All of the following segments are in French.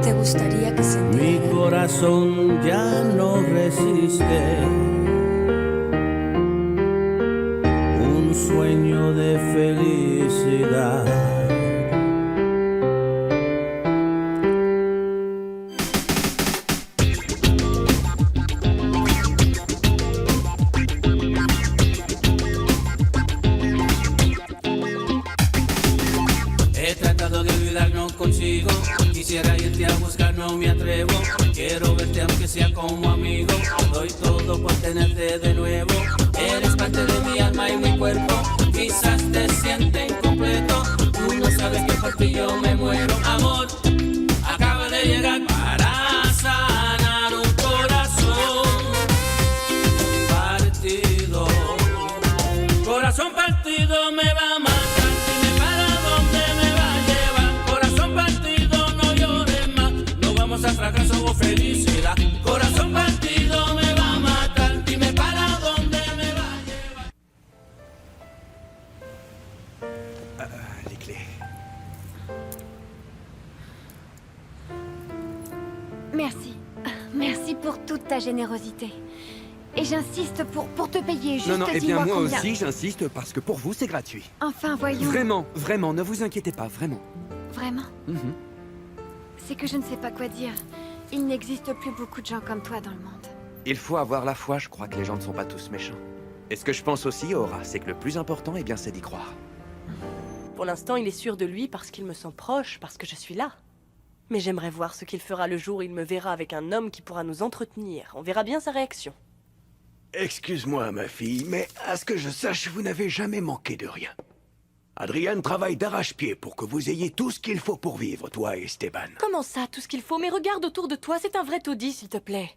¿Te gustaría que se Mi enterara? corazón ya no resiste. Un sueño de felicidad. He tratado de olvidar, no consigo. Quisiera irte a buscar, no me atrevo. Quiero verte aunque sea como amigo. Doy todo por tenerte de nuevo. Eres parte de mi alma y mi cuerpo. Quizás te sientes incompleto. Tú no sabes que por ti yo me muero. Amor, acaba de llegar para sanar un corazón partido. Corazón partido me va a matar. Dime para dónde me va a llevar. Corazón partido, no llores más. No vamos a fracaso o felicidad. Corazón partido me va a matar. Dime para dónde me va a llevar. Les clés. Merci. Merci pour toute ta générosité. Et j'insiste pour te payer. Juste Non, eh bien dis-moi moi combien. aussi j'insiste parce que pour vous c'est gratuit. Enfin, voyons. Vraiment, vraiment, ne vous inquiétez pas, vraiment. Vraiment. Mhm. C'est que je ne sais pas quoi dire. Il n'existe plus beaucoup de gens comme toi dans le monde. Il faut avoir la foi, je crois que les gens ne sont pas tous méchants. Et ce que je pense aussi, Aura, c'est que le plus important, eh bien, c'est d'y croire. Pour l'instant, il est sûr de lui parce qu'il me sent proche, parce que je suis là. Mais j'aimerais voir ce qu'il fera le jour où il me verra avec un homme qui pourra nous entretenir. On verra bien sa réaction. Excuse-moi, ma fille, mais à ce que je sache, vous n'avez jamais manqué de rien. Adrian travaille d'arrache-pied pour que vous ayez tout ce qu'il faut pour vivre, toi et Esteban. Comment ça, tout ce qu'il faut? Mais regarde autour de toi, c'est un vrai taudis, s'il te plaît.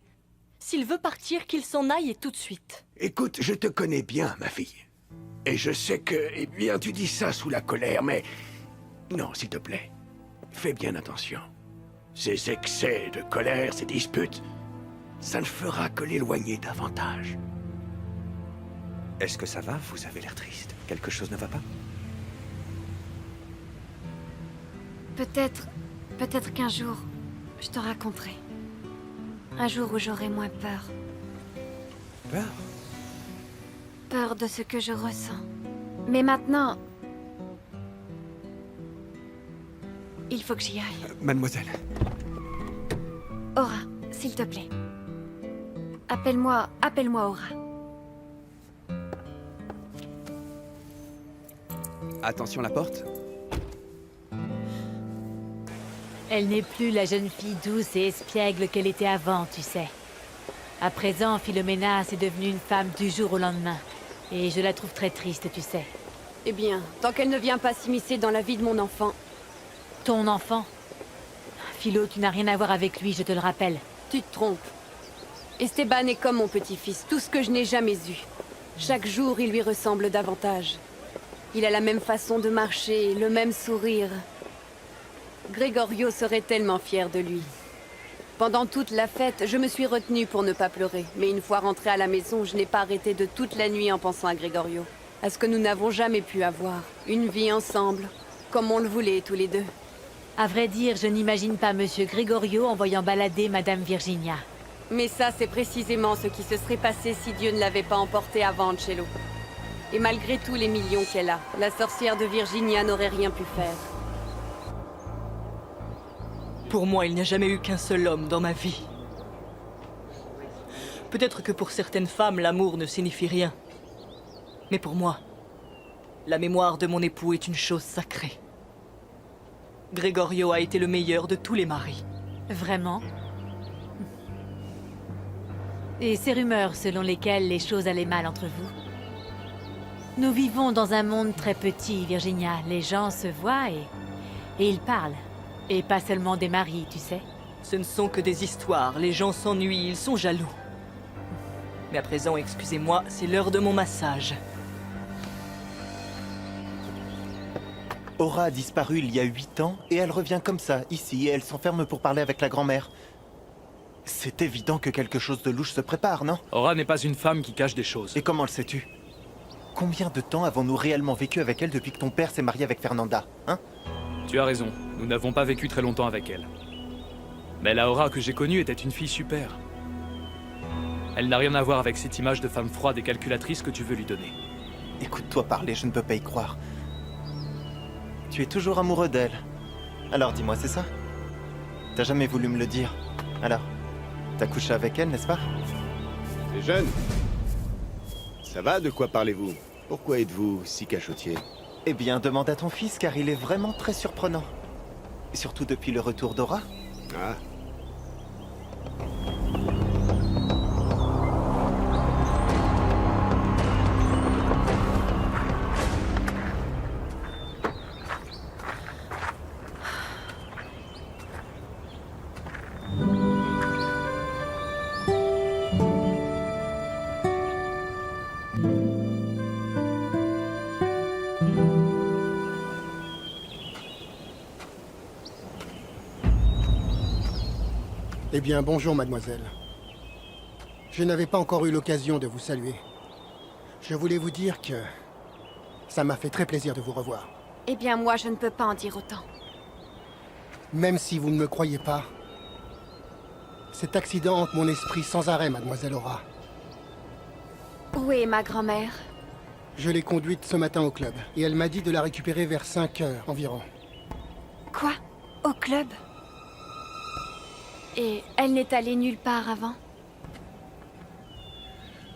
S'il veut partir, qu'il s'en aille et tout de suite. Écoute, je te connais bien, ma fille. Et je sais que, eh bien, tu dis ça sous la colère, mais... Non, s'il te plaît, fais bien attention. Ces excès de colère, ces disputes, ça ne fera que l'éloigner davantage. Est-ce que ça va? Vous avez l'air triste. Quelque chose ne va pas? Peut-être qu'un jour, je te raconterai. Un jour où j'aurai moins peur. Peur? Peur de ce que je ressens. Mais maintenant... Il faut que j'y aille. Mademoiselle. Aura, s'il te plaît. Appelle-moi Aura. Attention la porte. Elle n'est plus la jeune fille douce et espiègle qu'elle était avant, tu sais. À présent, Philomena, c'est devenue une femme du jour au lendemain. Et je la trouve très triste, tu sais. Eh bien, tant qu'elle ne vient pas s'immiscer dans la vie de mon enfant... Ton enfant? Philo, tu n'as rien à voir avec lui, je te le rappelle. Tu te trompes. Esteban est comme mon petit-fils, tout ce que je n'ai jamais eu. Chaque jour, il lui ressemble davantage. Il a la même façon de marcher, le même sourire. Gregorio serait tellement fier de lui. Pendant toute la fête, je me suis retenue pour ne pas pleurer. Mais une fois rentrée à la maison, je n'ai pas arrêté de toute la nuit en pensant à Gregorio. À ce que nous n'avons jamais pu avoir. Une vie ensemble, comme on le voulait tous les deux. À vrai dire, je n'imagine pas Monsieur Gregorio en voyant balader Madame Virginia. Mais ça, c'est précisément ce qui se serait passé si Dieu ne l'avait pas emportée à Vancello. Et malgré tous les millions qu'elle a, la sorcière de Virginia n'aurait rien pu faire. Pour moi, il n'y a jamais eu qu'un seul homme dans ma vie. Peut-être que pour certaines femmes, l'amour ne signifie rien. Mais pour moi, la mémoire de mon époux est une chose sacrée. Gregorio a été le meilleur de tous les maris. Vraiment? Et ces rumeurs selon lesquelles les choses allaient mal entre vous? Nous vivons dans un monde très petit, Virginia. Les gens se voient et ils parlent. Et pas seulement des maris, tu sais. Ce ne sont que des histoires, les gens s'ennuient, ils sont jaloux. Mais à présent, excusez-moi, c'est l'heure de mon massage. Aura a disparu il y a 8 ans et elle revient comme ça, ici, et elle s'enferme pour parler avec la grand-mère. C'est évident que quelque chose de louche se prépare, non? Aura n'est pas une femme qui cache des choses. Et comment le sais-tu? Combien de temps avons-nous réellement vécu avec elle depuis que ton père s'est marié avec Fernanda, hein? Tu as raison, nous n'avons pas vécu très longtemps avec elle. Mais la Aura que j'ai connue était une fille super. Elle n'a rien à voir avec cette image de femme froide et calculatrice que tu veux lui donner. Écoute-toi parler, je ne peux pas y croire. Tu es toujours amoureux d'elle. Alors dis-moi, c'est ça? T'as jamais voulu me le dire. Alors, t'as couché avec elle, n'est-ce pas? Les jeunes, ça va? De quoi parlez-vous? Pourquoi êtes-vous si cachotier? Eh bien, demande à ton fils, car il est vraiment très surprenant. Surtout depuis le retour d'Aura. Ah. Eh bien, bonjour, mademoiselle. Je n'avais pas encore eu l'occasion de vous saluer. Je voulais vous dire que ça m'a fait très plaisir de vous revoir. Eh bien, moi, je ne peux pas en dire autant. Même si vous ne me croyez pas, cet accident hante mon esprit sans arrêt, mademoiselle Aura. Où est ma grand-mère? Je l'ai conduite ce matin au club, et elle m'a dit de la récupérer vers 5 heures environ. Quoi? Au club? Et elle n'est allée nulle part avant?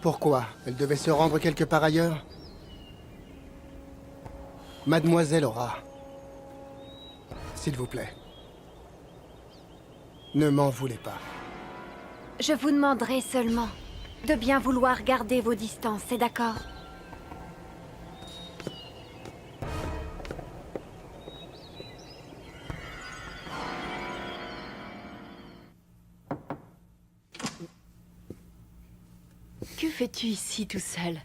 Pourquoi? Elle devait se rendre quelque part ailleurs? Mademoiselle Aura, s'il vous plaît, ne m'en voulez pas. Je vous demanderai seulement de bien vouloir garder vos distances, c'est d'accord? Que fais-tu ici tout seul?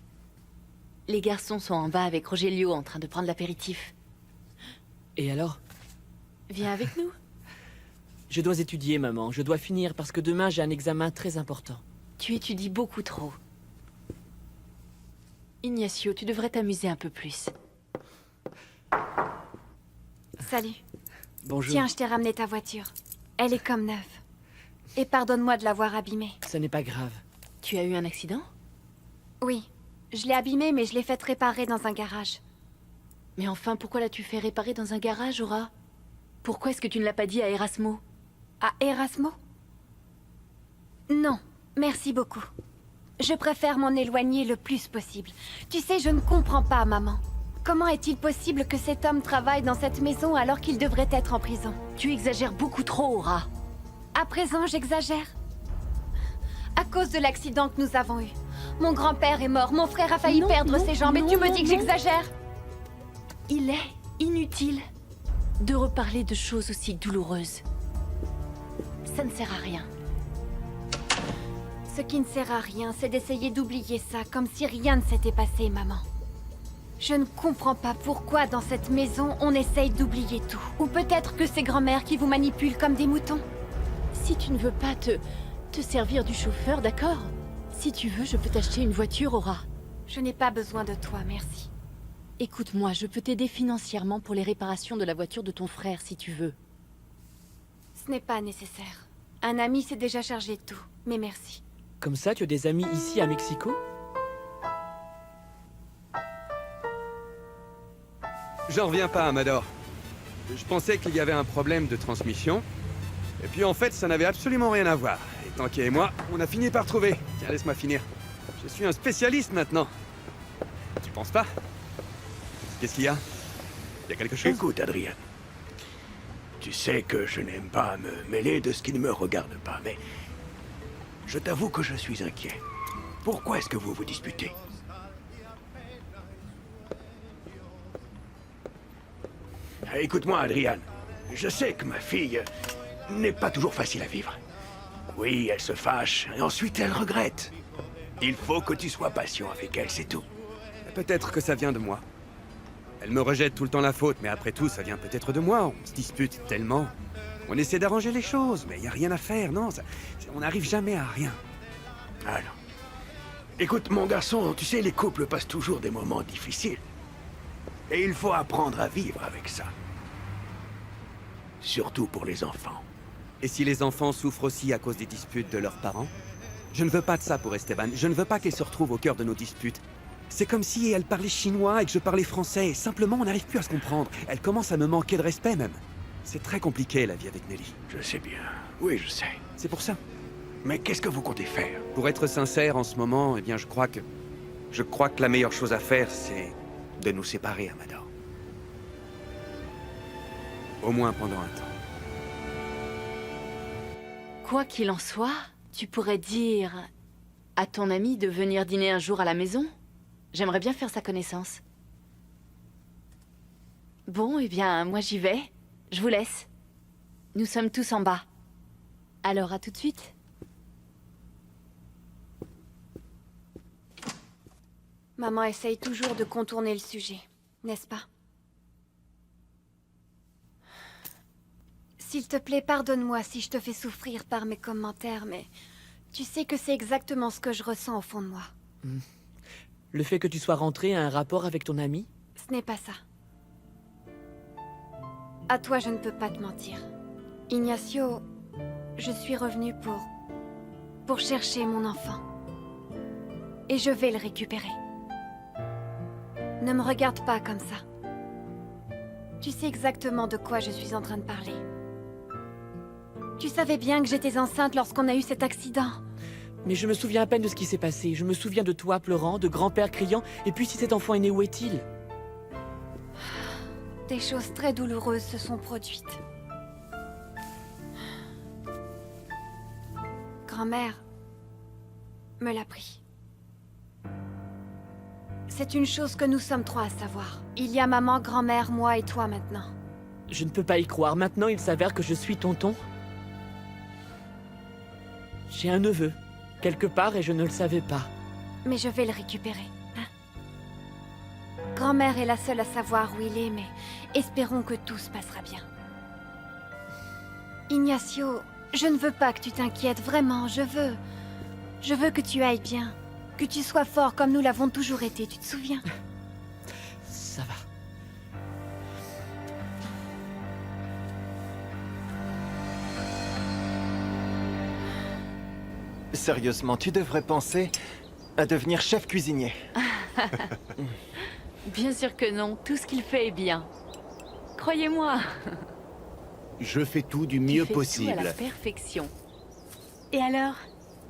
Les garçons sont en bas avec Rogelio en train de prendre l'apéritif. Et alors? Viens avec nous. Je dois étudier, maman. Je dois finir parce que demain j'ai un examen très important. Tu étudies beaucoup trop. Ignacio, tu devrais t'amuser un peu plus. Salut. Bonjour. Tiens, je t'ai ramené ta voiture. Elle est comme neuve. Et pardonne-moi de l'avoir abîmée. Ça n'est pas grave. Tu as eu un accident? Oui. Je l'ai abîmée, mais je l'ai faite réparer dans un garage. Mais enfin, pourquoi l'as-tu fait réparer dans un garage, Aura? Pourquoi est-ce que tu ne l'as pas dit à Erasmo? À Erasmo? Non, merci beaucoup. Je préfère m'en éloigner le plus possible. Tu sais, je ne comprends pas, maman. Comment est-il possible que cet homme travaille dans cette maison alors qu'il devrait être en prison? Tu exagères beaucoup trop, Aura. À présent, j'exagère. À cause de l'accident que nous avons eu. Mon grand-père est mort, mon frère a failli perdre ses jambes et tu me dis que j'exagère? Il est inutile de reparler de choses aussi douloureuses. Ça ne sert à rien. Ce qui ne sert à rien, c'est d'essayer d'oublier ça, comme si rien ne s'était passé, maman. Je ne comprends pas pourquoi dans cette maison, on essaye d'oublier tout. Ou peut-être que c'est grand-mère qui vous manipule comme des moutons. Si tu ne veux pas te servir du chauffeur, d'accord? Si tu veux, je peux t'acheter une voiture, Aura. Je n'ai pas besoin de toi, merci. Écoute-moi, je peux t'aider financièrement pour les réparations de la voiture de ton frère, si tu veux. Ce n'est pas nécessaire. Un ami s'est déjà chargé de tout, mais merci. Comme ça, tu as des amis ici à Mexico? J'en reviens pas, Amador. Je pensais qu'il y avait un problème de transmission. Et puis en fait, ça n'avait absolument rien à voir. Et Tanky et moi, on a fini par trouver. Tiens, laisse-moi finir. Je suis un spécialiste maintenant. Tu penses pas? Qu'est-ce qu'il y a? Il y a quelque chose? Écoute, Adrien. Tu sais que je n'aime pas me mêler de ce qui ne me regarde pas, mais... je t'avoue que je suis inquiet. Pourquoi est-ce que vous vous disputez? Écoute-moi, Adrien. Je sais que ma fille n'est pas toujours facile à vivre. Oui, elle se fâche, et ensuite elle regrette. Il faut que tu sois patient avec elle, c'est tout. Peut-être que ça vient de moi. Elle me rejette tout le temps la faute, mais après tout, ça vient peut-être de moi. On se dispute tellement. On essaie d'arranger les choses, mais il n'y a rien à faire, non. On n'arrive jamais à rien. Alors. Écoute, mon garçon, tu sais, les couples passent toujours des moments difficiles. Et il faut apprendre à vivre avec ça. Surtout pour les enfants. Et si les enfants souffrent aussi à cause des disputes de leurs parents? Je ne veux pas de ça pour Esteban. Je ne veux pas qu'elle se retrouve au cœur de nos disputes. C'est comme si elle parlait chinois et que je parlais français. Et simplement, on n'arrive plus à se comprendre. Elle commence à me manquer de respect, même. C'est très compliqué, la vie avec Nelly. Je sais bien. Oui, je sais. C'est pour ça. Mais qu'est-ce que vous comptez faire? Pour être sincère, en ce moment, eh bien, je crois que la meilleure chose à faire, c'est de nous séparer, Amador. Au moins pendant un temps. Quoi qu'il en soit, tu pourrais dire à ton ami de venir dîner un jour à la maison? J'aimerais bien faire sa connaissance. Bon, eh bien, moi j'y vais. Je vous laisse. Nous sommes tous en bas. Alors, à tout de suite. Maman essaye toujours de contourner le sujet, n'est-ce pas? S'il te plaît, pardonne-moi si je te fais souffrir par mes commentaires, mais tu sais que c'est exactement ce que je ressens au fond de moi. Le fait que tu sois rentré a un rapport avec ton ami? Ce n'est pas ça. À toi, je ne peux pas te mentir. Ignacio, je suis revenue pour chercher mon enfant. Et je vais le récupérer. Ne me regarde pas comme ça. Tu sais exactement de quoi je suis en train de parler. Tu savais bien que j'étais enceinte lorsqu'on a eu cet accident. Mais je me souviens à peine de ce qui s'est passé. Je me souviens de toi pleurant, de grand-père criant. Et puis si cet enfant est né, où est-il? Des choses très douloureuses se sont produites. Grand-mère me l'a pris. C'est une chose que nous sommes trois à savoir. Il y a maman, grand-mère, moi et toi maintenant. Je ne peux pas y croire. Maintenant, il s'avère que je suis tonton. J'ai un neveu, quelque part, et je ne le savais pas. Mais je vais le récupérer, hein? Grand-mère est la seule à savoir où il est, mais espérons que tout se passera bien. Ignacio, je ne veux pas que tu t'inquiètes, vraiment, je veux que tu ailles bien. Que tu sois fort comme nous l'avons toujours été, tu te souviens? Ça va. Sérieusement, tu devrais penser à devenir chef cuisinier. Bien sûr que non, tout ce qu'il fait est bien. Croyez-moi. Je fais tout du mieux Tu fais possible. tout à la perfection. Et alors?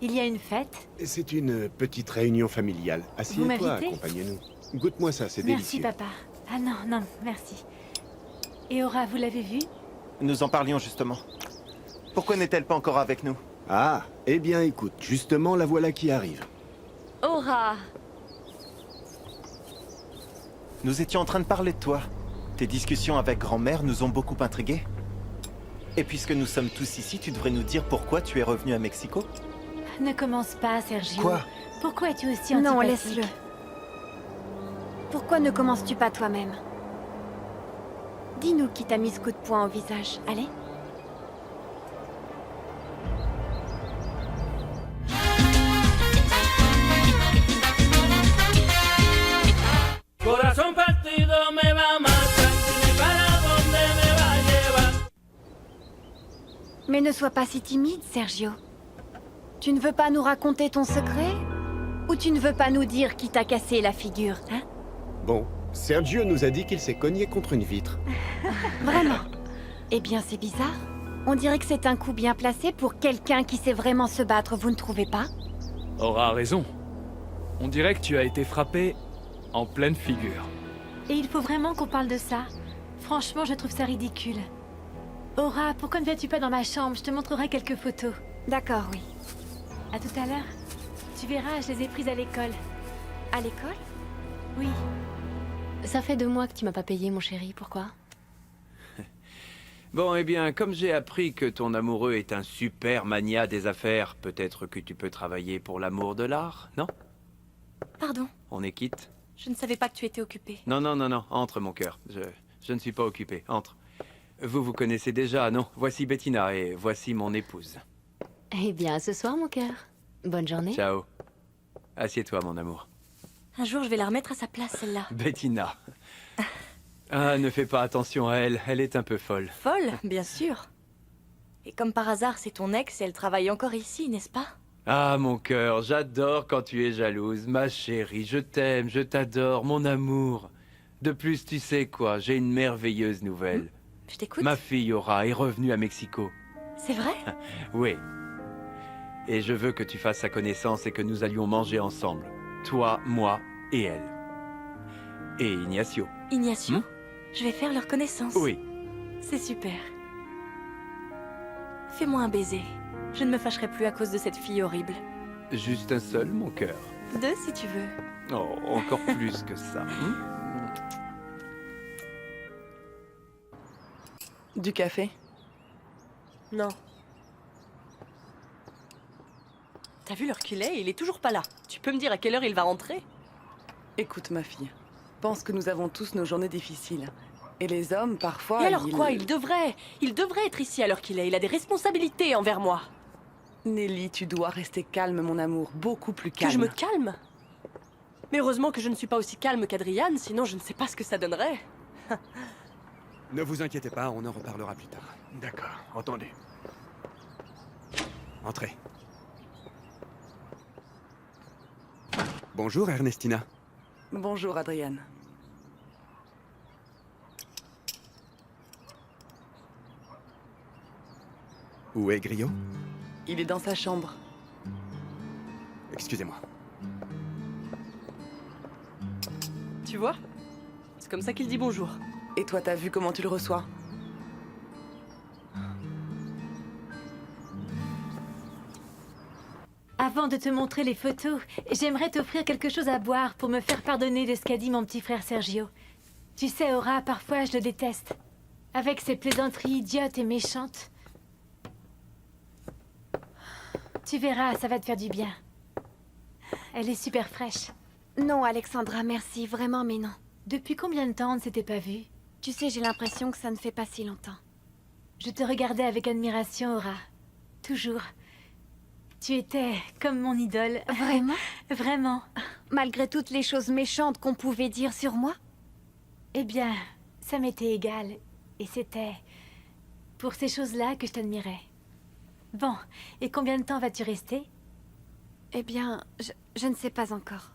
Il y a une fête? C'est une petite réunion familiale. Vous Assieds-toi, m'invitez? accompagne-nous. Goûte-moi ça, c'est Merci, délicieux. papa. Ah non, non, merci. Et Aura, vous l'avez vue? Nous en parlions justement. Pourquoi n'est-elle pas encore avec nous? Ah, eh bien écoute, justement la voilà qui arrive. Aura! Nous étions en train de parler de toi. Tes discussions avec grand-mère nous ont beaucoup intrigués. Et puisque nous sommes tous ici, tu devrais nous dire pourquoi tu es revenu à Mexico? Ne commence pas, Sergio. Quoi? Pourquoi es-tu aussi Non, antipathique? laisse-le. Pourquoi ne commences-tu pas toi-même? Dis-nous qui t'a mis ce coup de poing au visage, allez. Corazón partido me va a matar, dime para dónde me va a llevar. Mais ne sois pas si timide, Sergio. Tu ne veux pas nous raconter ton secret? Ou tu ne veux pas nous dire qui t'a cassé la figure, hein? Bon, Sergio nous a dit qu'il s'est cogné contre une vitre. Vraiment? Eh bien, c'est bizarre. On dirait que c'est un coup bien placé pour quelqu'un qui sait vraiment se battre, vous ne trouvez pas? Aura a raison. On dirait que tu as été frappé en pleine figure. Et il faut vraiment qu'on parle de ça. Franchement, je trouve ça ridicule. Aura, pourquoi ne viens-tu pas dans ma chambre? Je te montrerai quelques photos. D'accord, oui. À tout à l'heure. Tu verras, je les ai prises à l'école. À l'école? Oui. Ça fait 2 mois que tu m'as pas payé, mon chéri, pourquoi? Bon, eh bien, comme j'ai appris que ton amoureux est un super mania des affaires, peut-être que tu peux travailler pour l'amour de l'art, non? Pardon, On est quitte? je ne savais pas que tu étais occupé. Non, non, non, non, entre mon cœur. Je ne suis pas occupé, entre. Vous vous connaissez déjà, non? Voici Bettina et voici mon épouse. Eh bien, à ce soir, mon cœur. Bonne journée. Ciao. Assieds-toi, mon amour. Un jour, je vais la remettre à sa place, celle-là. Bettina. Ah, ne fais pas attention à elle, elle est un peu folle. Folle, bien sûr. Et comme par hasard, c'est ton ex et elle travaille encore ici, n'est-ce pas? Ah, mon cœur, j'adore quand tu es jalouse. Ma chérie, je t'aime, je t'adore, mon amour. De plus, tu sais quoi, j'ai une merveilleuse nouvelle. Je t'écoute. Ma fille Aura est revenue à Mexico. C'est vrai? Oui. Et je veux que tu fasses sa connaissance et que nous allions manger ensemble. Toi, moi et elle. Et Ignacio. Ignacio? Je vais faire leur connaissance. Oui. C'est super. Fais-moi un baiser. Je ne me fâcherai plus à cause de cette fille horrible. Juste un seul, mon cœur. 2 si tu veux. Oh, encore plus que ça. Du café? Non. T'as vu le reculet? Il est toujours pas là. Tu peux me dire à quelle heure il va rentrer? Écoute, ma fille. Pense que nous avons tous nos journées difficiles. Et les hommes, parfois... Et alors quoi? Il devrait être ici à l'heure qu'il est. Il a des responsabilités envers moi. Nelly, tu dois rester calme, mon amour. Beaucoup plus calme. Que je me calme? Mais heureusement que je ne suis pas aussi calme qu'Adriane, sinon je ne sais pas ce que ça donnerait. Ne vous inquiétez pas, on en reparlera plus tard. D'accord, entendu. Entrez. Bonjour, Ernestina. Bonjour, Adriane. Où est Griot? Il est dans sa chambre. Excusez-moi. Tu vois? C'est comme ça qu'il dit bonjour. Et toi, t'as vu comment tu le reçois? Avant de te montrer les photos, j'aimerais t'offrir quelque chose à boire pour me faire pardonner de ce qu'a dit mon petit frère Sergio. Tu sais, Aura, parfois je le déteste. Avec ses plaisanteries idiotes et méchantes. Tu verras, ça va te faire du bien. Elle est super fraîche. Non, Alexandra, merci, vraiment, mais non. Depuis combien de temps on ne s'était pas vus? Tu sais, j'ai l'impression que ça ne fait pas si longtemps. Je te regardais avec admiration, Aura. Toujours. Tu étais comme mon idole. Vraiment? Vraiment. Malgré toutes les choses méchantes qu'on pouvait dire sur moi? Eh bien, ça m'était égal. Et c'était pour ces choses-là que je t'admirais. Bon, et combien de temps vas-tu rester? Eh bien, je ne sais pas encore.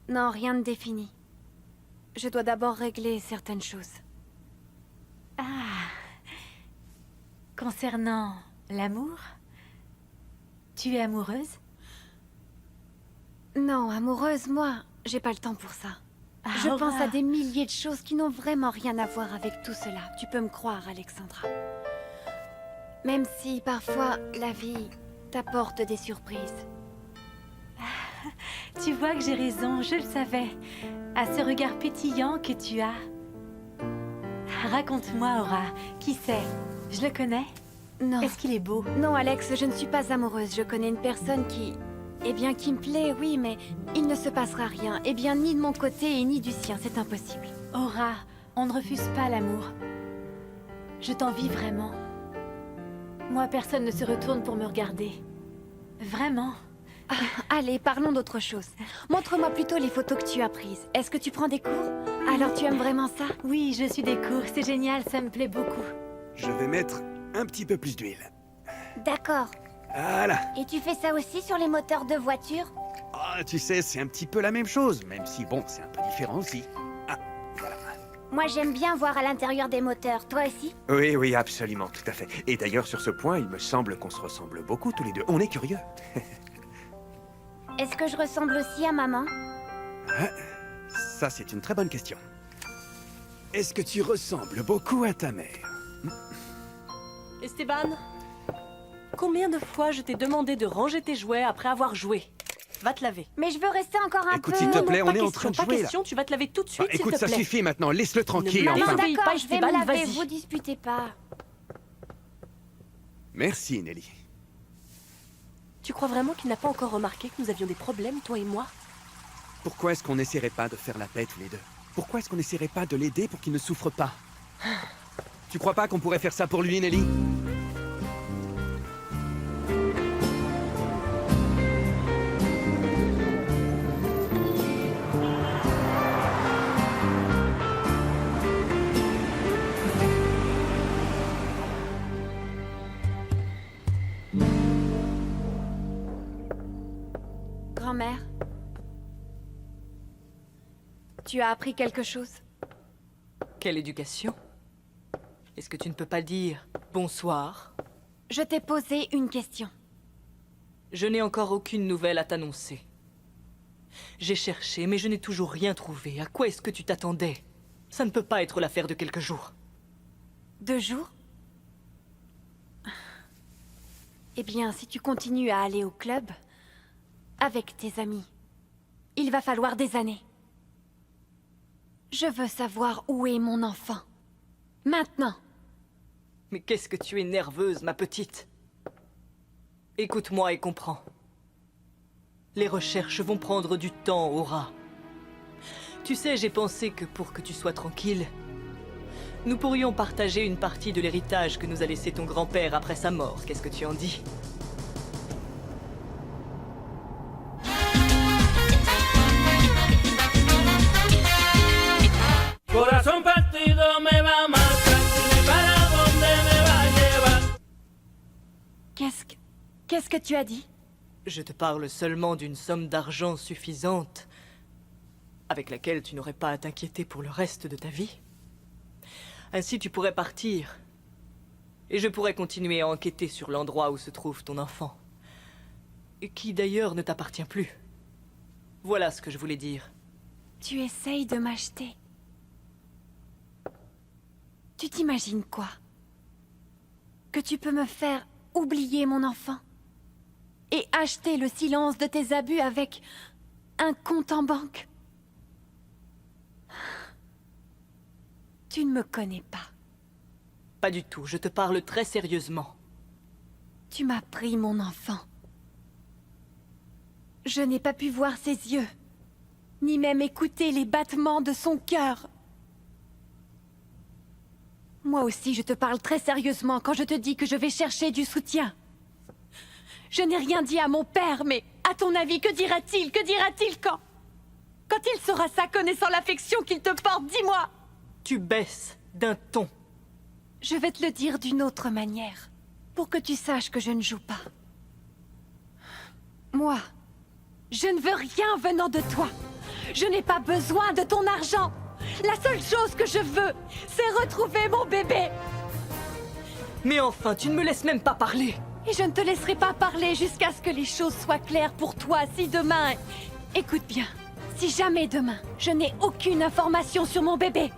Non, rien de défini. Je dois d'abord régler certaines choses. Ah. Concernant l'amour? Tu es amoureuse? Non, amoureuse, moi, j'ai pas le temps pour ça. Je Aura. pense à des milliers de choses qui n'ont vraiment rien à voir avec tout cela. Tu peux me croire, Alexandra. Même si, parfois, la vie t'apporte des surprises. Tu vois que j'ai raison, je le savais. À ce regard pétillant que tu as. Raconte-moi, Aura. Qui c'est? Je le connais? Non. Est-ce qu'il est beau? Non, Alex, je ne suis pas amoureuse. Je connais une personne qui... Eh bien, qui me plaît, oui, mais il ne se passera rien. Eh bien, ni de mon côté et ni du sien, c'est impossible. Aura, on ne refuse pas l'amour. Je t'envie vraiment. Moi, personne ne se retourne pour me regarder. Vraiment. Ah, allez, parlons d'autre chose. Montre-moi plutôt les photos que tu as prises. Est-ce que tu prends des cours? Alors tu aimes vraiment ça? Oui, je suis des cours. C'est génial, ça me plaît beaucoup. Je vais mettre un petit peu plus d'huile. D'accord. Voilà. Et tu fais ça aussi sur les moteurs de voiture? Ah, tu sais, c'est un petit peu la même chose, même si, bon, c'est un peu différent aussi. Ah, voilà. Moi, j'aime bien voir à l'intérieur des moteurs. Toi aussi? Oui, oui, absolument, tout à fait. Et d'ailleurs, sur ce point, il me semble qu'on se ressemble beaucoup tous les deux. On est curieux. Est-ce que je ressemble aussi à maman? Ah, ça, c'est une très bonne question. Est-ce que tu ressembles beaucoup à ta mère? Esteban, combien de fois je t'ai demandé de ranger tes jouets après avoir joué? Va te laver. Mais je veux rester encore un Écoute, peu... s'il te plaît, Non, on est pas en train de question, jouer, pas question, tu vas te laver tout de suite, s'il Écoute, te ça plaît. suffit maintenant, laisse-le tranquille, me enfin. laisse D'accord, pas, je vais Esteban, me laver, vas-y. vous disputez pas. Merci, Nelly. Tu crois vraiment qu'il n'a pas encore remarqué que nous avions des problèmes, toi et moi? Pourquoi est-ce qu'on n'essaierait pas de faire la paix tous les deux? Pourquoi est-ce qu'on n'essaierait pas de l'aider pour qu'il ne souffre pas? Tu crois pas qu'on pourrait faire ça pour lui, Nelly? grand-mère. Tu as appris quelque chose? Quelle éducation? Est-ce que tu ne peux pas dire bonsoir? Je t'ai posé une question. Je n'ai encore aucune nouvelle à t'annoncer. J'ai cherché, mais je n'ai toujours rien trouvé. À quoi est-ce que tu t'attendais? Ça ne peut pas être l'affaire de quelques jours. 2 jours? Eh bien, si tu continues à aller au club, avec tes amis, il va falloir des années. Je veux savoir où est mon enfant. Maintenant. Mais qu'est-ce que tu es nerveuse, ma petite? Écoute-moi et comprends. Les recherches vont prendre du temps, Aura. Tu sais, j'ai pensé que pour que tu sois tranquille, nous pourrions partager une partie de l'héritage que nous a laissé ton grand-père après sa mort. Qu'est-ce que tu en dis? Corazón partido me va a marcar, dime para dónde me va a llevar. Qu'est-ce que tu as dit? Je te parle seulement d'une somme d'argent suffisante avec laquelle tu n'aurais pas à t'inquiéter pour le reste de ta vie. Ainsi tu pourrais partir et je pourrais continuer à enquêter sur l'endroit où se trouve ton enfant. Et qui d'ailleurs ne t'appartient plus. Voilà ce que je voulais dire. Tu essayes de m'acheter. Tu t'imagines quoi? Que tu peux me faire oublier mon enfant? Et acheter le silence de tes abus avec un compte en banque? Tu ne me connais pas. Pas du tout, je te parle très sérieusement. Tu m'as pris mon enfant. Je n'ai pas pu voir ses yeux, ni même écouter les battements de son cœur. Moi aussi, je te parle très sérieusement quand je te dis que je vais chercher du soutien. Je n'ai rien dit à mon père, mais à ton avis, que dira-t-il? Que dira-t-il quand il saura ça, connaissant l'affection qu'il te porte? Dis-moi! Tu baisses d'un ton. Je vais te le dire d'une autre manière, pour que tu saches que je ne joue pas. Moi, je ne veux rien venant de toi. Je n'ai pas besoin de ton argent. La seule chose que je veux, c'est retrouver mon bébé. Mais enfin, tu ne me laisses même pas parler. Et je ne te laisserai pas parler jusqu'à ce que les choses soient claires pour toi. Si demain... Écoute bien, si jamais demain, je n'ai aucune information sur mon bébé,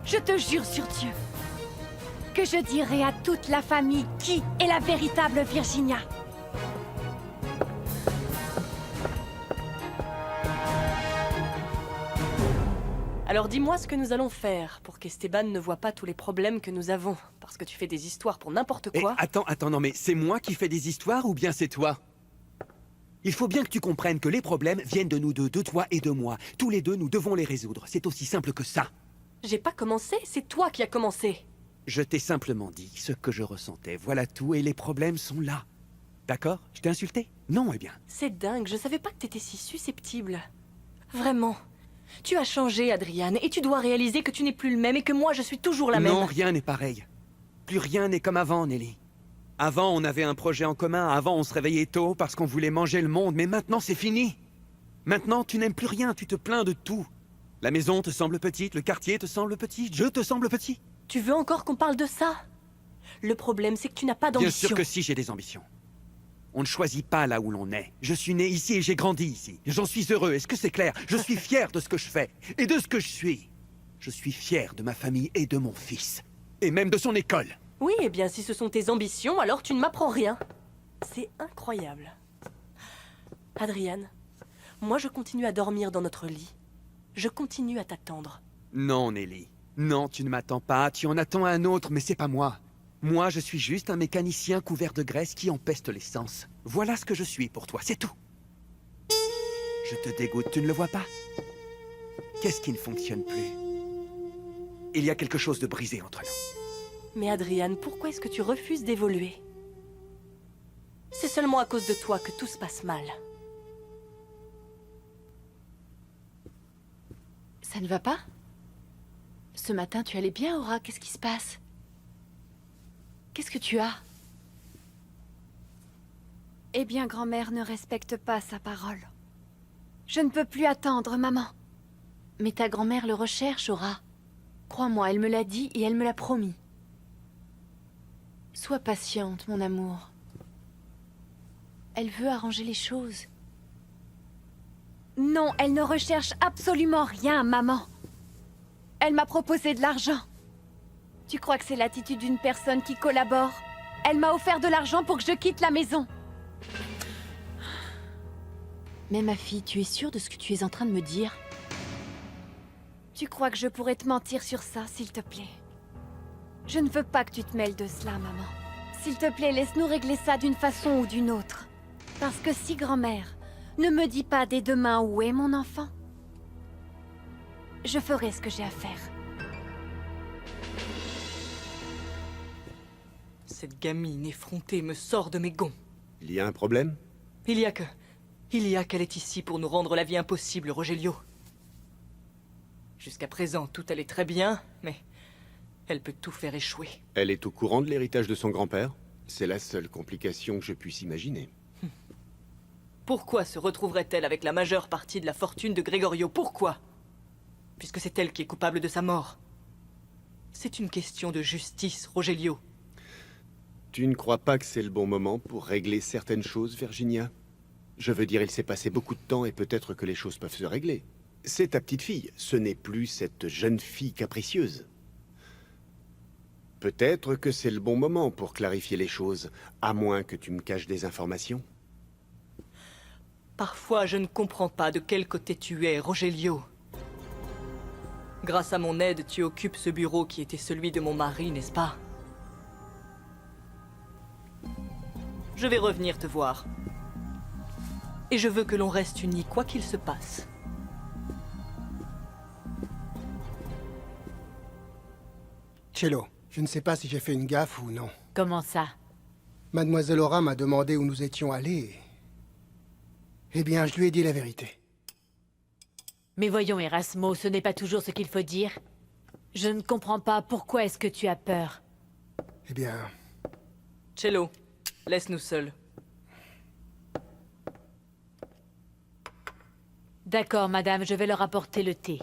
je te jure sur Dieu que je dirai à toute la famille qui est la véritable Virginia. Alors dis-moi ce que nous allons faire pour qu'Esteban ne voit pas tous les problèmes que nous avons. Parce que tu fais des histoires pour n'importe quoi. Attends, non mais c'est moi qui fais des histoires ou bien c'est toi? Il faut bien que tu comprennes que les problèmes viennent de nous deux, de toi et de moi. Tous les deux, nous devons les résoudre. C'est aussi simple que ça. J'ai pas commencé, c'est toi qui as commencé. Je t'ai simplement dit ce que je ressentais. Voilà tout et les problèmes sont là. D'accord? Je t'ai insulté? Non, eh bien. C'est dingue, je savais pas que t'étais si susceptible. Vraiment. Tu as changé, Adrian, et tu dois réaliser que tu n'es plus le même et que moi je suis toujours la même. Non, rien n'est pareil. Plus rien n'est comme avant, Nelly. Avant, on avait un projet en commun. Avant, on se réveillait tôt parce qu'on voulait manger le monde. Mais maintenant, c'est fini. Maintenant, tu n'aimes plus rien. Tu te plains de tout. La maison te semble petite, le quartier te semble petit, je te semble petit. Tu veux encore qu'on parle de ça? Le problème, c'est que tu n'as pas d'ambition. Bien sûr que si, j'ai des ambitions. On ne choisit pas là où l'on est. Je suis né ici et j'ai grandi ici. J'en suis heureux, est-ce que c'est clair? Je suis fier de ce que je fais et de ce que je suis. Je suis fier de ma famille et de mon fils. Et même de son école. Oui, eh bien, si ce sont tes ambitions, alors tu ne m'apprends rien. C'est incroyable. Adrian, moi je continue à dormir dans notre lit. Je continue à t'attendre. Non, Nelly. Non, tu ne m'attends pas. Tu en attends un autre, mais c'est pas moi. Moi, je suis juste un mécanicien couvert de graisse qui empeste l'essence. Voilà ce que je suis pour toi, c'est tout. Je te dégoûte, tu ne le vois pas? Qu'est-ce qui ne fonctionne plus? Il y a quelque chose de brisé entre nous. Mais Adrian, pourquoi est-ce que tu refuses d'évoluer? C'est seulement à cause de toi que tout se passe mal. Ça ne va pas? Ce matin, tu allais bien, Aura? Qu'est-ce qui se passe? Qu'est-ce que tu as? Eh bien, grand-mère ne respecte pas sa parole. Je ne peux plus attendre, maman. Mais ta grand-mère le recherche, Aura. Crois-moi, elle me l'a dit et elle me l'a promis. Sois patiente, mon amour. Elle veut arranger les choses. Non, elle ne recherche absolument rien, maman. Elle m'a proposé de l'argent. Tu crois que c'est l'attitude d'une personne qui collabore? Elle m'a offert de l'argent pour que je quitte la maison. Mais ma fille, tu es sûre de ce que tu es en train de me dire? Tu crois que je pourrais te mentir sur ça, s'il te plaît? Je ne veux pas que tu te mêles de cela, maman. S'il te plaît, laisse-nous régler ça d'une façon ou d'une autre. Parce que si grand-mère ne me dit pas dès demain où est mon enfant, je ferai ce que j'ai à faire. Cette gamine effrontée me sort de mes gonds. Il y a un problème? Il y a qu'elle est ici pour nous rendre la vie impossible, Rogelio. Jusqu'à présent, tout allait très bien, mais elle peut tout faire échouer. Elle est au courant de l'héritage de son grand-père? C'est la seule complication que je puisse imaginer. Pourquoi se retrouverait-elle avec la majeure partie de la fortune de Gregorio? Pourquoi? Puisque c'est elle qui est coupable de sa mort. C'est une question de justice, Rogelio. Tu ne crois pas que c'est le bon moment pour régler certaines choses, Virginia? Je veux dire, il s'est passé beaucoup de temps et peut-être que les choses peuvent se régler. C'est ta petite fille, ce n'est plus cette jeune fille capricieuse. Peut-être que c'est le bon moment pour clarifier les choses, à moins que tu me caches des informations. Parfois, je ne comprends pas de quel côté tu es, Rogelio. Grâce à mon aide, tu occupes ce bureau qui était celui de mon mari, n'est-ce pas? Je vais revenir te voir. Et je veux que l'on reste unis, quoi qu'il se passe. Cello, je ne sais pas si j'ai fait une gaffe ou non. Comment ça? Mademoiselle Aura m'a demandé où nous étions allés. Eh bien, je lui ai dit la vérité. Mais voyons, Erasmo, ce n'est pas toujours ce qu'il faut dire. Je ne comprends pas pourquoi est-ce que tu as peur. Eh bien... Cello, laisse-nous seuls. D'accord, madame, je vais leur apporter le thé.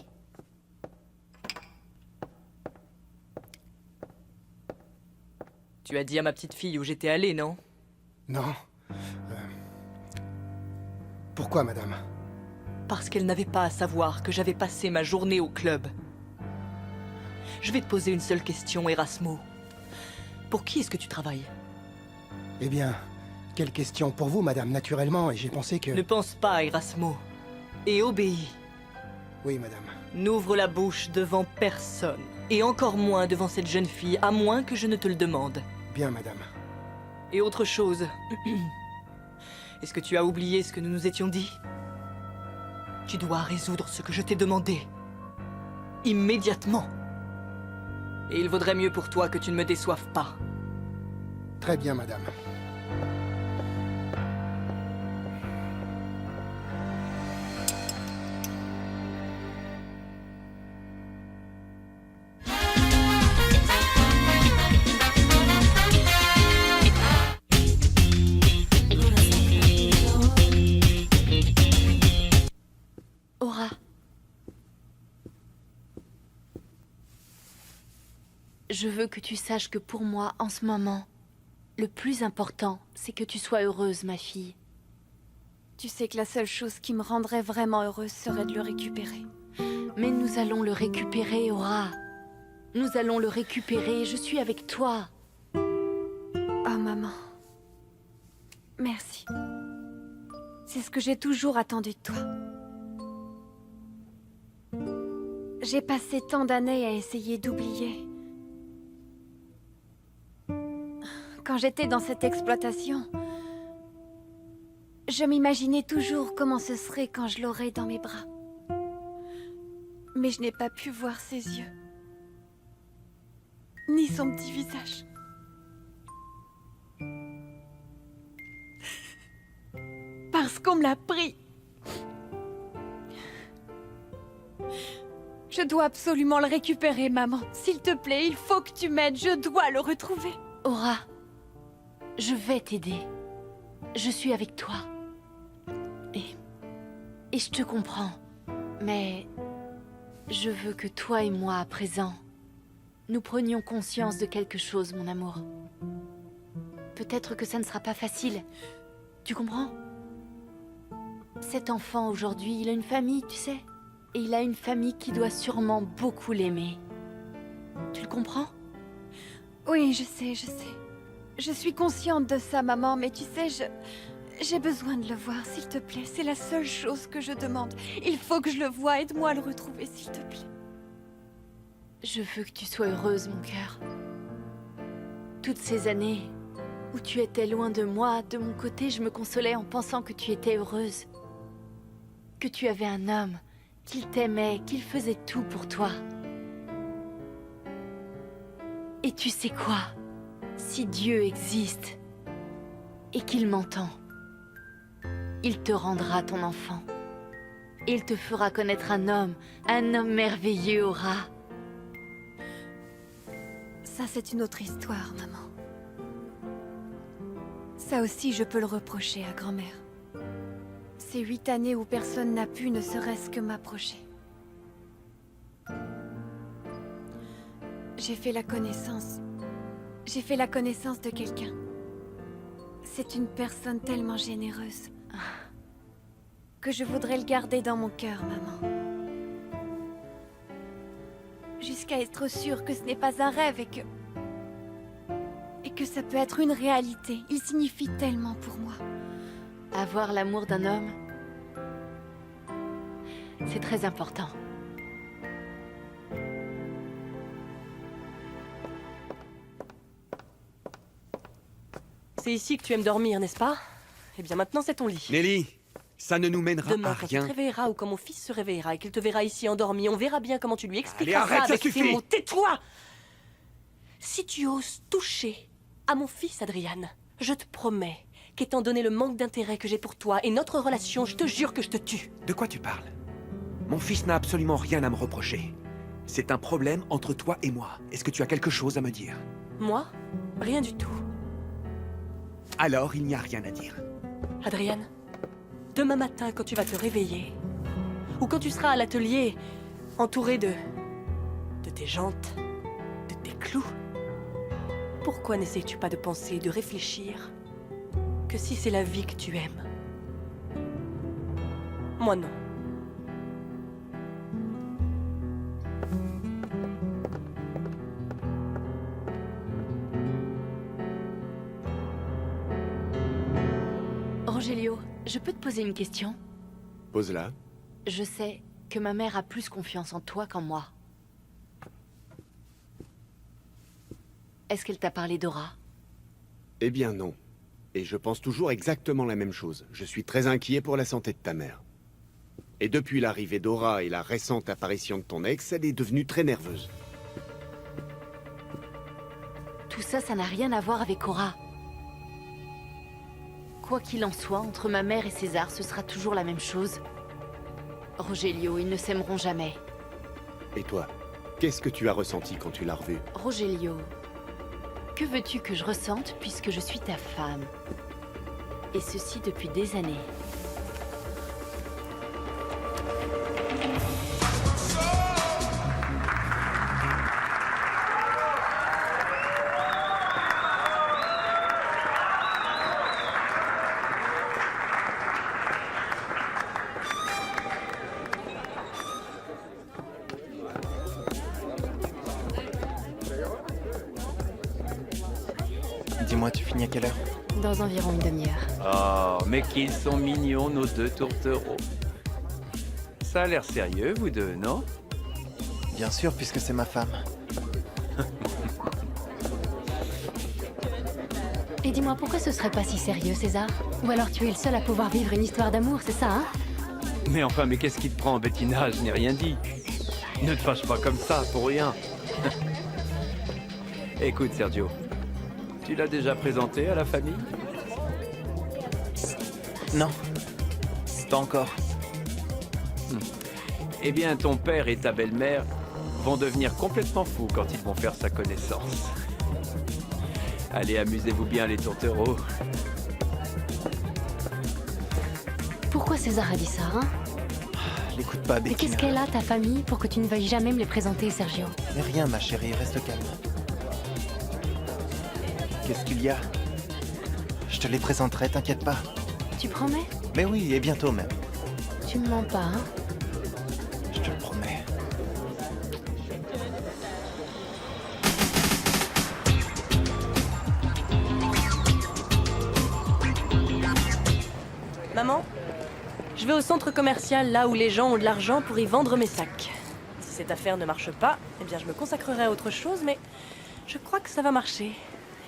Tu as dit à ma petite fille où j'étais allé, non? Non. Pourquoi, madame? Parce qu'elle n'avait pas à savoir que j'avais passé ma journée au club. Je vais te poser une seule question, Erasmo. Pour qui est-ce que tu travailles? Eh bien, quelle question pour vous, madame, naturellement, et j'ai pensé que... Ne pense pas, Erasmo. Et obéis. Oui, madame. N'ouvre la bouche devant personne. Et encore moins devant cette jeune fille, à moins que je ne te le demande. Bien, madame. Et autre chose. Est-ce que tu as oublié ce que nous nous étions dit? Tu dois résoudre ce que je t'ai demandé. Immédiatement. Et il vaudrait mieux pour toi que tu ne me déçoives pas. Très bien, madame. Aura. Je veux que tu saches que pour moi, en ce moment, le plus important, c'est que tu sois heureuse, ma fille. Tu sais que la seule chose qui me rendrait vraiment heureuse serait de le récupérer. Mais nous allons le récupérer, Aura. Nous allons le récupérer, je suis avec toi. Oh, maman. Merci. C'est ce que j'ai toujours attendu de toi. J'ai passé tant d'années à essayer d'oublier. Quand j'étais dans cette exploitation, je m'imaginais toujours comment ce serait quand je l'aurais dans mes bras. Mais je n'ai pas pu voir ses yeux, ni son petit visage. Parce qu'on me l'a pris. Je dois absolument le récupérer, maman. S'il te plaît, il faut que tu m'aides. Je dois le retrouver. Aura, je vais t'aider. Je suis avec toi. Et je te comprends. Mais je veux que toi et moi, à présent, nous prenions conscience de quelque chose, mon amour. Peut-être que ça ne sera pas facile. Tu comprends? Cet enfant, aujourd'hui, il a une famille, tu sais. Et il a une famille qui doit sûrement beaucoup l'aimer. Tu le comprends? Oui, je sais, je sais. Je suis consciente de ça, maman, mais tu sais, j'ai besoin de le voir, s'il te plaît. C'est la seule chose que je demande. Il faut que je le voie. Aide-moi à le retrouver, s'il te plaît. Je veux que tu sois heureuse, mon cœur. Toutes ces années où tu étais loin de moi, de mon côté, je me consolais en pensant que tu étais heureuse. Que tu avais un homme, qu'il t'aimait, qu'il faisait tout pour toi. Et tu sais quoi? Si Dieu existe et qu'il m'entend, il te rendra ton enfant. Il te fera connaître un homme merveilleux, Aura. Ça, c'est une autre histoire, maman. Ça aussi, je peux le reprocher à grand-mère. Ces 8 années où personne n'a pu ne serait-ce que m'approcher. J'ai fait la connaissance de quelqu'un. C'est une personne tellement généreuse que je voudrais le garder dans mon cœur, maman. Jusqu'à être sûre que ce n'est pas un rêve et que ça peut être une réalité. Il signifie tellement pour moi. Avoir l'amour d'un homme, c'est très important. C'est ici que tu aimes dormir, n'est-ce pas? Eh bien maintenant c'est ton lit. Nelly, ça ne nous mènera Demain, à quand rien. tu te réveilleras ou quand mon fils se réveillera et qu'il te verra ici endormi, on verra bien comment tu lui expliqueras Allez, arrête, ça avec ça ces suffit. mots. Tais-toi! Si tu oses toucher à mon fils, Adrian, je te promets qu'étant donné le manque d'intérêt que j'ai pour toi et notre relation, je te jure que je te tue. De quoi tu parles? Mon fils n'a absolument rien à me reprocher. C'est un problème entre toi et moi. Est-ce que tu as quelque chose à me dire? Moi? Rien du tout. Alors, il n'y a rien à dire. Adrian, demain matin, quand tu vas te réveiller, ou quand tu seras à l'atelier, entouré de tes jantes, de tes clous, pourquoi n'essayes-tu pas de penser et de réfléchir que si c'est la vie que tu aimes? Moi non. Rogelio, je peux te poser une question? Pose-la. Je sais que ma mère a plus confiance en toi qu'en moi. Est-ce qu'elle t'a parlé d'Aura? Eh bien non. Et je pense toujours exactement la même chose. Je suis très inquiet pour la santé de ta mère. Et depuis l'arrivée d'Aura et la récente apparition de ton ex, elle est devenue très nerveuse. Tout ça, ça n'a rien à voir avec Aura. Quoi qu'il en soit, entre ma mère et César, ce sera toujours la même chose. Rogelio, ils ne s'aimeront jamais. Et toi, qu'est-ce que tu as ressenti quand tu l'as revu? Rogelio, que veux-tu que je ressente puisque je suis ta femme? Et ceci depuis des années. Dis-moi, tu finis à quelle heure? Dans environ une demi-heure. Oh, mais qu'ils sont mignons, nos deux tourtereaux. Ça a l'air sérieux, vous deux, non? Bien sûr, puisque c'est ma femme. Et dis-moi, pourquoi ce serait pas si sérieux, César? Ou alors tu es le seul à pouvoir vivre une histoire d'amour, c'est ça, hein? Mais enfin, mais qu'est-ce qui te prend, Bettina? Je n'ai rien dit. Ne te fâche pas comme ça, pour rien. Écoute, Sergio. Tu l'as déjà présenté à la famille? Non. Pas encore. Eh bien, ton père et ta belle-mère vont devenir complètement fous quand ils vont faire sa connaissance. Allez, amusez-vous bien, les tourtereaux. Pourquoi César a dit ça, hein? L'écoute pas, Mais Bettina. qu'est-ce qu'elle a, ta famille, pour que tu ne veuilles jamais me les présenter, Sergio? Mais rien, ma chérie, reste calme. Qu'est-ce qu'il y a? Je te les présenterai, t'inquiète pas. Tu promets? Mais oui, et bientôt même. Tu me mens pas, hein? Je te le promets. Maman, je vais au centre commercial, là où les gens ont de l'argent pour y vendre mes sacs. Si cette affaire ne marche pas, eh bien je me consacrerai à autre chose, mais je crois que ça va marcher.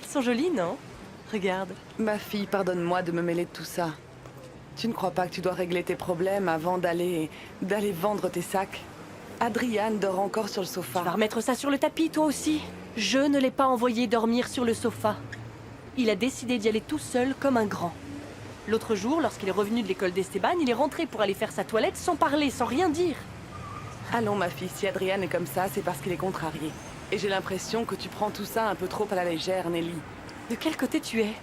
Ils sont jolis, non? Regarde. Ma fille, pardonne-moi de me mêler de tout ça. Tu ne crois pas que tu dois régler tes problèmes avant d'aller vendre tes sacs? Adrian dort encore sur le sofa. Tu vas remettre ça sur le tapis, toi aussi. Je ne l'ai pas envoyé dormir sur le sofa. Il a décidé d'y aller tout seul comme un grand. L'autre jour, lorsqu'il est revenu de l'école d'Esteban, il est rentré pour aller faire sa toilette sans parler, sans rien dire. Allons, ma fille, si Adrian est comme ça, c'est parce qu'il est contrarié. Et j'ai l'impression que tu prends tout ça un peu trop à la légère, Nelly. De quel côté tu es?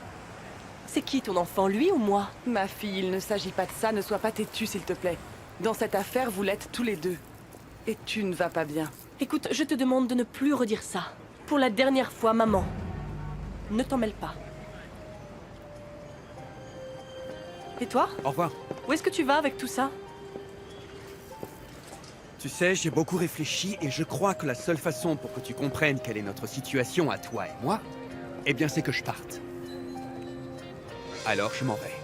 C'est qui ton enfant, lui ou moi? Ma fille, il ne s'agit pas de ça, ne sois pas têtue, s'il te plaît. Dans cette affaire, vous l'êtes tous les deux. Et tu ne vas pas bien. Écoute, je te demande de ne plus redire ça. Pour la dernière fois, maman. Ne t'en mêle pas. Et toi? Au revoir. Où est-ce que tu vas avec tout ça? Tu sais, j'ai beaucoup réfléchi et je crois que la seule façon pour que tu comprennes quelle est notre situation à toi et moi, eh bien c'est que je parte. Alors je m'en vais.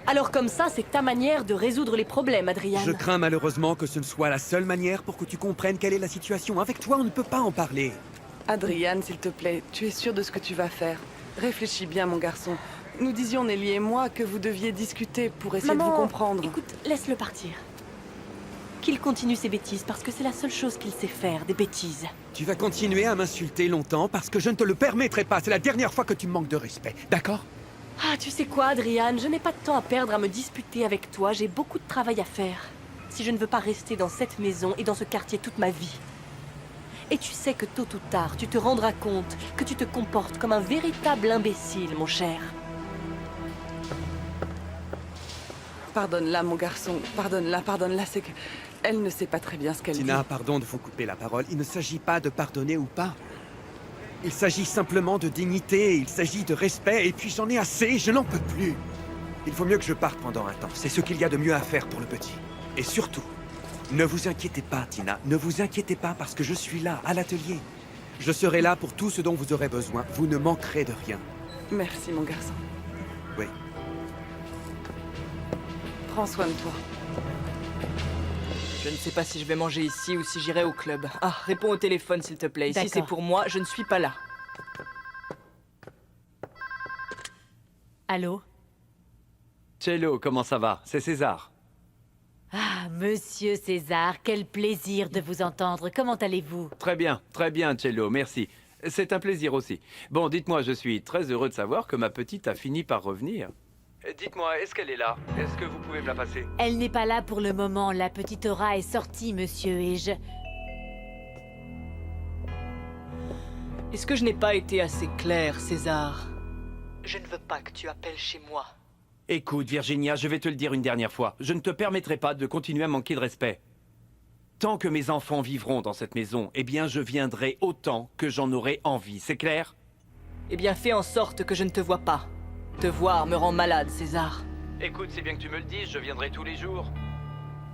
Alors comme ça, c'est ta manière de résoudre les problèmes, Adrian. Je crains malheureusement que ce ne soit la seule manière pour que tu comprennes quelle est la situation. Avec toi, on ne peut pas en parler. Adrian, s'il te plaît, tu es sûr de ce que tu vas faire? Réfléchis bien, mon garçon. Nous disions, Nelly et moi, que vous deviez discuter pour essayer de vous comprendre. Écoute, laisse-le partir. Qu'il continue ses bêtises, parce que c'est la seule chose qu'il sait faire, des bêtises. Tu vas continuer à m'insulter longtemps parce que je ne te le permettrai pas. C'est la dernière fois que tu me manques de respect, d'accord? Ah, tu sais quoi, Adrian, je n'ai pas de temps à perdre à me disputer avec toi, j'ai beaucoup de travail à faire. Si je ne veux pas rester dans cette maison et dans ce quartier toute ma vie. Et tu sais que tôt ou tard, tu te rendras compte que tu te comportes comme un véritable imbécile, mon cher. Pardonne-la, mon garçon. Pardonne-la, c'est que... Elle ne sait pas très bien ce qu'elle dit. Tina, pardon de vous couper la parole. Il ne s'agit pas de pardonner ou pas. Il s'agit simplement de dignité, il s'agit de respect, et puis j'en ai assez, je n'en peux plus. Il faut mieux que je parte pendant un temps, c'est ce qu'il y a de mieux à faire pour le petit. Et surtout, ne vous inquiétez pas, Tina, ne vous inquiétez pas parce que je suis là, à l'atelier. Je serai là pour tout ce dont vous aurez besoin, vous ne manquerez de rien. Merci, mon garçon. Oui. Prends soin de toi. Je ne sais pas si je vais manger ici ou si j'irai au club. Ah, réponds au téléphone s'il te plaît. Si D'accord. c'est pour moi, je ne suis pas là. Allô? Cello, comment ça va? C'est César. Ah, monsieur César, quel plaisir de vous entendre. Comment allez-vous? Très bien, Cello, merci. C'est un plaisir aussi. Bon, dites-moi, je suis très heureux de savoir que ma petite a fini par revenir. Dites-moi, est-ce qu'elle est là? Est-ce que vous pouvez me la passer? Elle n'est pas là pour le moment. La petite Aura est sortie, monsieur, et je... Est-ce que je n'ai pas été assez clair, César? Je ne veux pas que tu appelles chez moi. Écoute, Virginia, je vais te le dire une dernière fois. Je ne te permettrai pas de continuer à manquer de respect. Tant que mes enfants vivront dans cette maison, eh bien, je viendrai autant que j'en aurai envie. C'est clair? Eh bien, fais en sorte que je ne te vois pas. Te voir me rend malade, César. Écoute, c'est bien que tu me le dises, je viendrai tous les jours.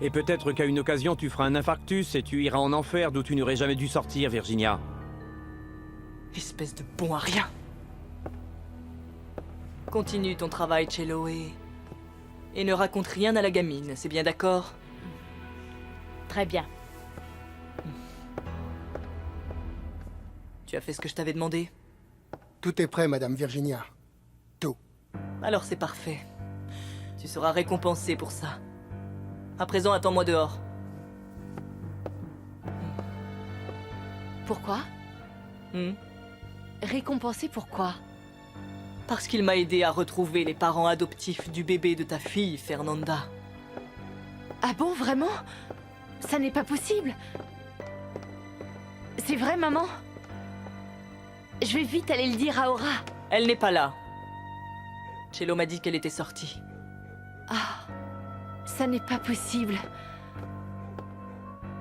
Et peut-être qu'à une occasion, tu feras un infarctus et tu iras en enfer d'où tu n'aurais jamais dû sortir, Virginia. Espèce de bon à rien. Continue ton travail, Cello, et ne raconte rien à la gamine, c'est bien d'accord? Très bien. Tu as fait ce que je t'avais demandé? Tout est prêt, Madame Virginia. Tout. Alors c'est parfait. Tu seras récompensé pour ça. À présent, attends-moi dehors. Pourquoi? Récompensé pourquoi? Parce qu'il m'a aidé à retrouver les parents adoptifs du bébé de ta fille, Fernanda. Ah bon, vraiment? Ça n'est pas possible. C'est vrai, maman? Je vais vite aller le dire à Aura. Elle n'est pas là. Cello m'a dit qu'elle était sortie. Ah, ça n'est pas possible.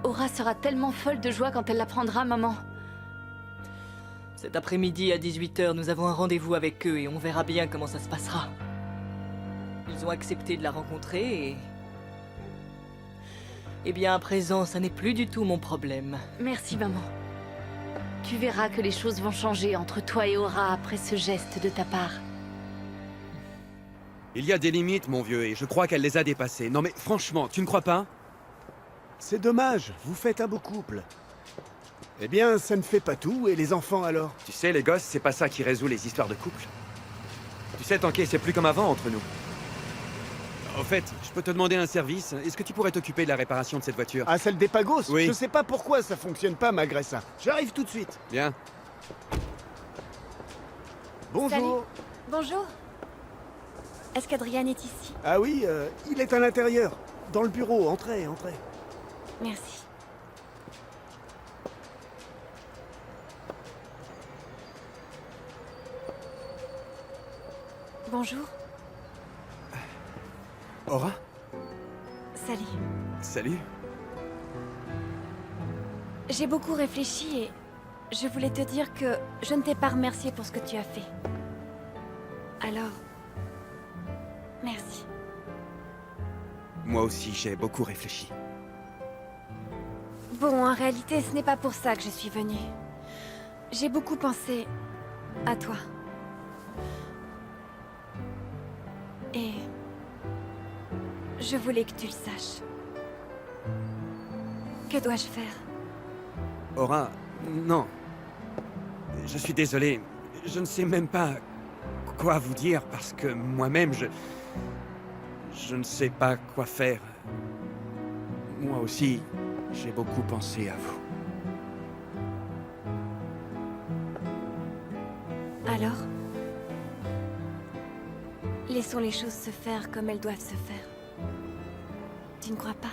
Aura sera tellement folle de joie quand elle l'apprendra, maman. Cet après-midi à 18h, nous avons un rendez-vous avec eux et on verra bien comment ça se passera. Ils ont accepté de la rencontrer et... Eh bien, à présent, ça n'est plus du tout mon problème. Merci, maman. Tu verras que les choses vont changer entre toi et Aura après ce geste de ta part. Il y a des limites, mon vieux, et je crois qu'elle les a dépassées. Non mais franchement, tu ne crois pas? C'est dommage, vous faites un beau couple. Eh bien, ça ne fait pas tout, et les enfants alors? Tu sais, les gosses, c'est pas ça qui résout les histoires de couple. Tu sais, Tanké, c'est plus comme avant entre nous. En fait, je peux te demander un service. Est-ce que tu pourrais t'occuper de la réparation de cette voiture? Ah, celle des Pagos? Oui. Je sais pas pourquoi ça fonctionne pas malgré ça. J'arrive tout de suite. Bien. Bonjour. Salut. Bonjour. Est-ce qu'Adrian est ici? Ah oui, il est à l'intérieur. Dans le bureau, entrez, entrez. Merci. Bonjour. Aura? Salut. Salut. J'ai beaucoup réfléchi et je voulais te dire que je ne t'ai pas remercié pour ce que tu as fait. Alors, merci. Moi aussi, j'ai beaucoup réfléchi. Bon, en réalité, ce n'est pas pour ça que je suis venue. J'ai beaucoup pensé à toi. Et je voulais que tu le saches. Que dois-je faire? Aura, non. Je suis désolé. Je ne sais même pas quoi vous dire parce que moi-même, je ne sais pas quoi faire. Moi aussi, j'ai beaucoup pensé à vous. Alors? Laissons les choses se faire comme elles doivent se faire. Tu ne crois pas?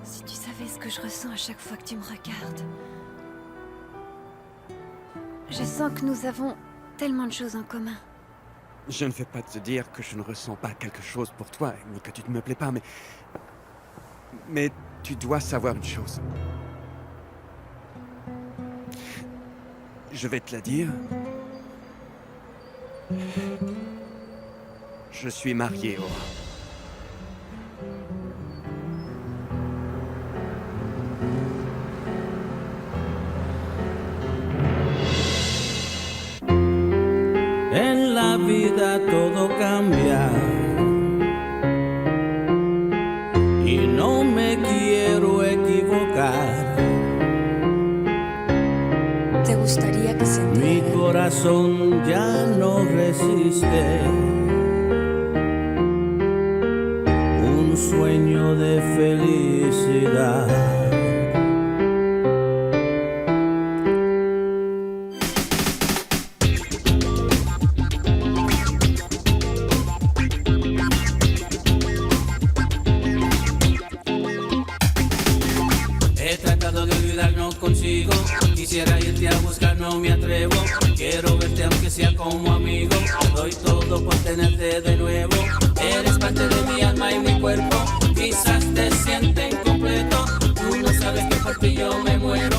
Si tu savais ce que je ressens à chaque fois que tu me regardes. Je sens que nous avons tellement de choses en commun. Je ne vais pas te dire que je ne ressens pas quelque chose pour toi, ni que tu ne me plais pas, mais... Mais tu dois savoir une chose. Je vais te la dire. Je suis marié, Aura. En la vida todo cambia y no me quiero equivocar. ¿Te gustaría que se Mi corazón ya no resiste. Un sueño de felicidad. Consigo, quisiera irte a buscar, no me atrevo. Quiero verte aunque sea como amigo. Doy todo por tenerte de nuevo. Eres parte de mi alma y mi cuerpo. Quizás te sientes incompleto. Tú no sabes que por ti yo me muero.